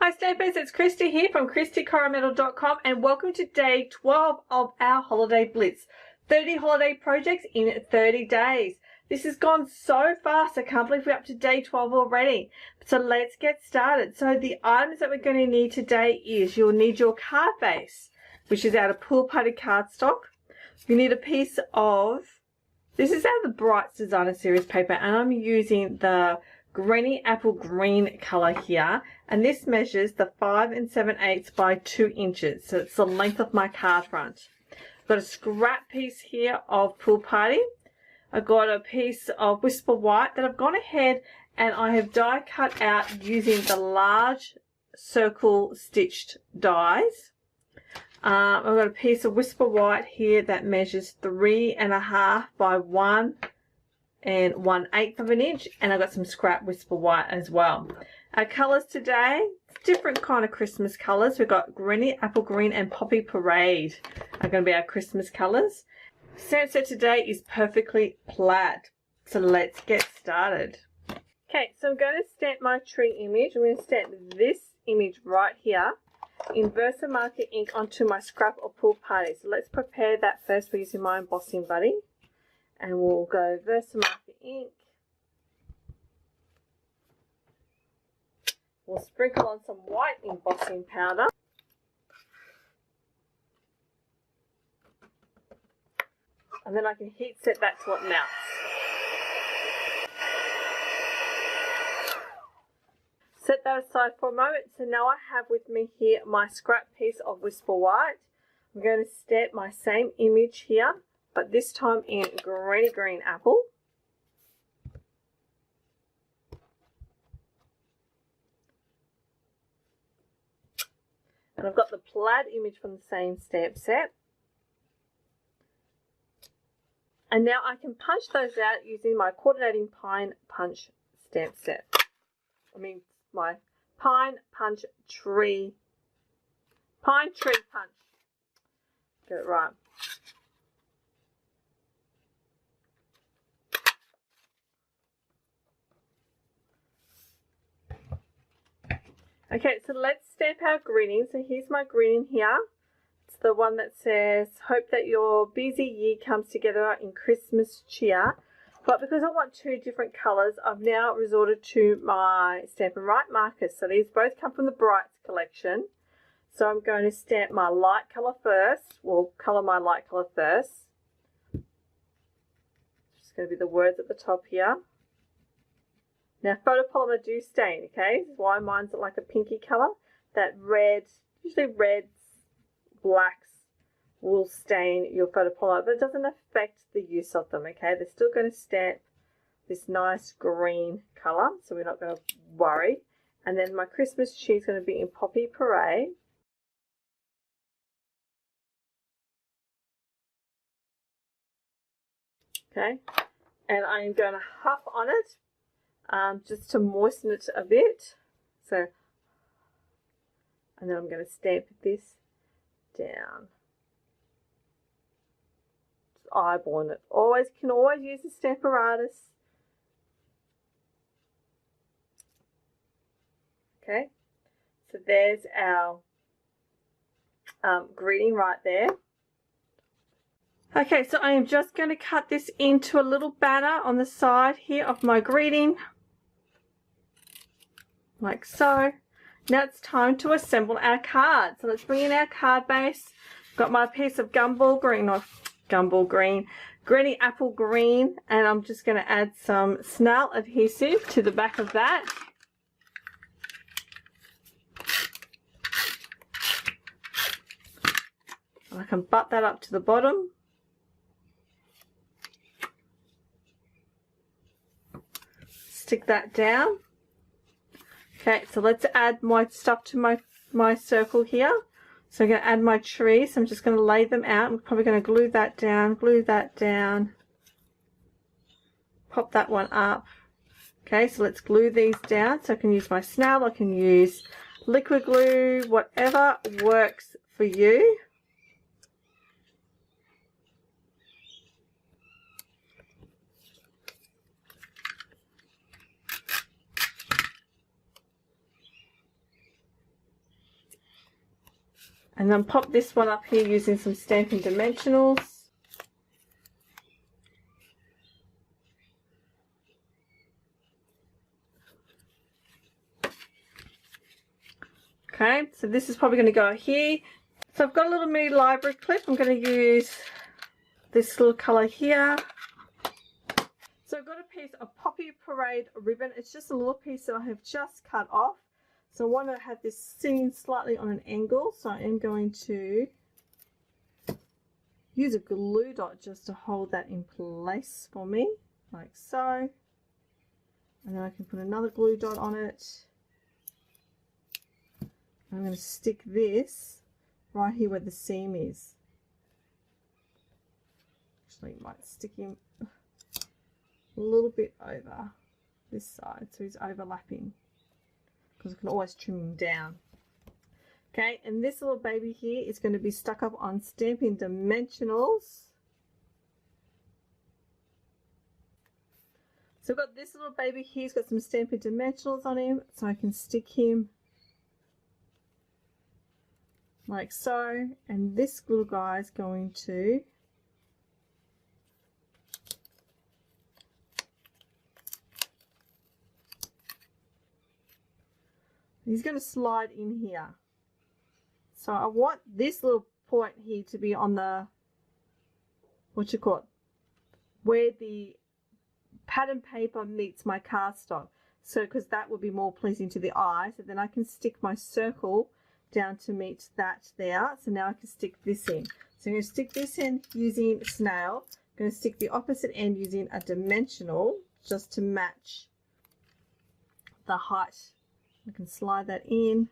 Hi Stampers, it's Kristy here from KristyCoromandel.com and welcome to day 12 of our holiday blitz. 30 holiday projects in 30 days. This has gone so fast, I can't believe we're up to day 12 already. So let's get started. So the items that we're going to need today is you'll need your card base, which is out of Pool Party cardstock. You need a piece of, this is out of the Brights Designer Series paper and I'm using the Greeny Apple Green colour here, and this measures the 5 7/8 by 2 inches, so it's the length of my card front. I've got a scrap piece here of Pool Party. I've got a piece of Whisper White that I've gone ahead and I have die cut out using the large circle stitched dies. I've got a piece of Whisper White here that measures 3 1/2 by 1 1/8 of an inch, and I've got some scrap Whisper White as well. Our colours today, different kind of Christmas colours. We've got Greeny Apple Green and Poppy Parade are going to be our Christmas colours. Stamp set today is perfectly plaid, so let's get started. Okay, so I'm going to stamp my tree image. I'm going to stamp this image right here in Versamarker ink onto my scrap of Pool Party. So let's prepare that first. We're using my embossing buddy. And we'll go Versamarker ink. We'll sprinkle on some white embossing powder. And then I can heat set that till it melts. Set that aside for a moment. So now I have with me here my scrap piece of Whisper White. I'm going to stamp my same image here, but this time in Greeny Green Apple. And I've got the plaid image from the same stamp set. And now I can punch those out using my coordinating pine punch stamp set. My pine tree punch. Get it right. Okay, so let's stamp our greening. So here's my greening here. It's the one that says, hope that your busy year comes together in Christmas cheer. But because I want two different colours, I've now resorted to my Stamp and Write markers. So these both come from the Brights collection. So I'm going to stamp my light colour first. We'll colour my light colour first. Just going to be the words at the top here. Now photopolymer do stain, okay? This is why mine's like a pinky colour. That red, usually reds, blacks will stain your photopolymer, but it doesn't affect the use of them, okay? They're still going to stamp this nice green colour, so we're not going to worry. And then my Christmas tree is going to be in Poppy Parade. Okay, and I am going to huff on it. Just to moisten it a bit. So, and then I'm going to stamp this down. Just eyeballing it. Can always use a Stamparatus. Okay, so there's our greeting right there. Okay, so I am just going to cut this into a little banner on the side here of my greeting. Like so. Now it's time to assemble our card. So let's bring in our card base. Got my piece of Greeny Apple Green, and I'm just going to add some snail adhesive to the back of that. I can butt that up to the bottom. Stick that down. Okay, so let's add my stuff to my circle here. So I'm going to add my tree. So I'm just going to lay them out. I'm probably going to glue that down, pop that one up. Okay, so let's glue these down. So I can use my snail, I can use liquid glue, whatever works for you. And then pop this one up here using some Stampin' Dimensionals. Okay, so this is probably going to go here. So I've got a little mini library clip. I'm going to use this little colour here. So I've got a piece of Poppy Parade ribbon. It's just a little piece that I have just cut off. So I want to have this sitting slightly on an angle. So I am going to use a glue dot just to hold that in place for me, like so. And then I can put another glue dot on it. I'm going to stick this right here where the seam is. Actually, might stick him a little bit over this side so he's overlapping, because I can always trim him down. Okay, and this little baby here is going to be stuck up on Stampin' Dimensionals. So I've got this little baby here, he's got some Stampin' Dimensionals on him, so I can stick him like so, and this little guy is going to slide in here. So I want this little point here to be on the, what you call it, where the pattern paper meets my cardstock. So because that would be more pleasing to the eye. So then I can stick my circle down to meet that there. So now I can stick this in. So I'm going to stick this in using snail. I'm going to stick the opposite end using a dimensional just to match the height. I can slide that in,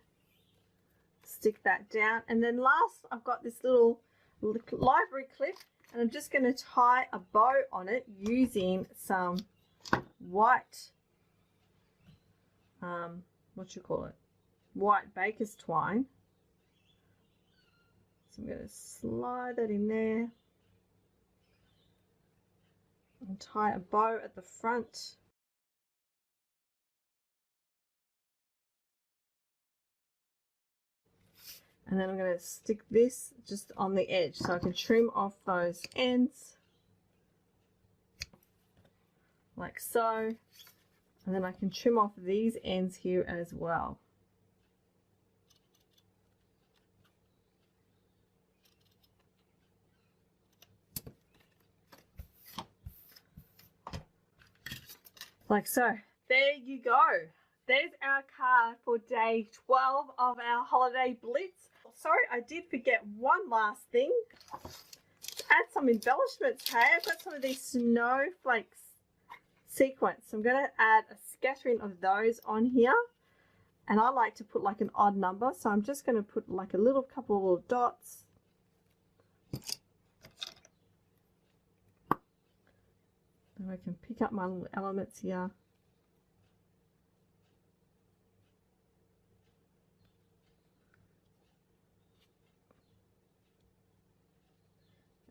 stick that down, and then last I've got this little library clip, and I'm just going to tie a bow on it using some white, white baker's twine. So I'm going to slide that in there and tie a bow at the front. And then I'm going to stick this just on the edge so I can trim off those ends like so. And then I can trim off these ends here as well. Like so. There you go. There's our card for day 12 of our holiday blitz. Sorry, I did forget one last thing. Add some embellishments, hey? I've got some of these snowflakes sequence. I'm going to add a scattering of those on here. And I like to put like an odd number. So I'm just going to put like a little couple of little dots. And I can pick up my little elements here.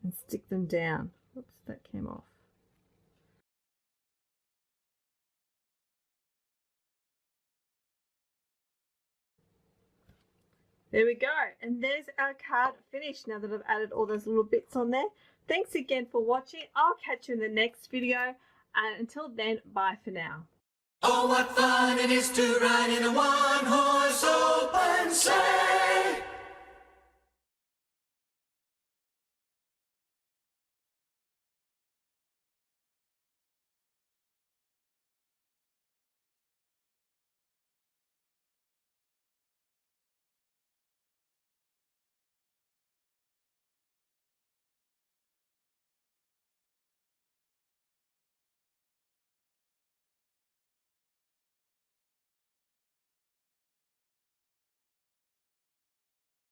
And stick them down. Oops, that came off. There we go. And there's our card finished now that I've added all those little bits on there. Thanks again for watching. I'll catch you in the next video. And until then, bye for now. Oh, what fun it is to ride in a one-horse open sleigh.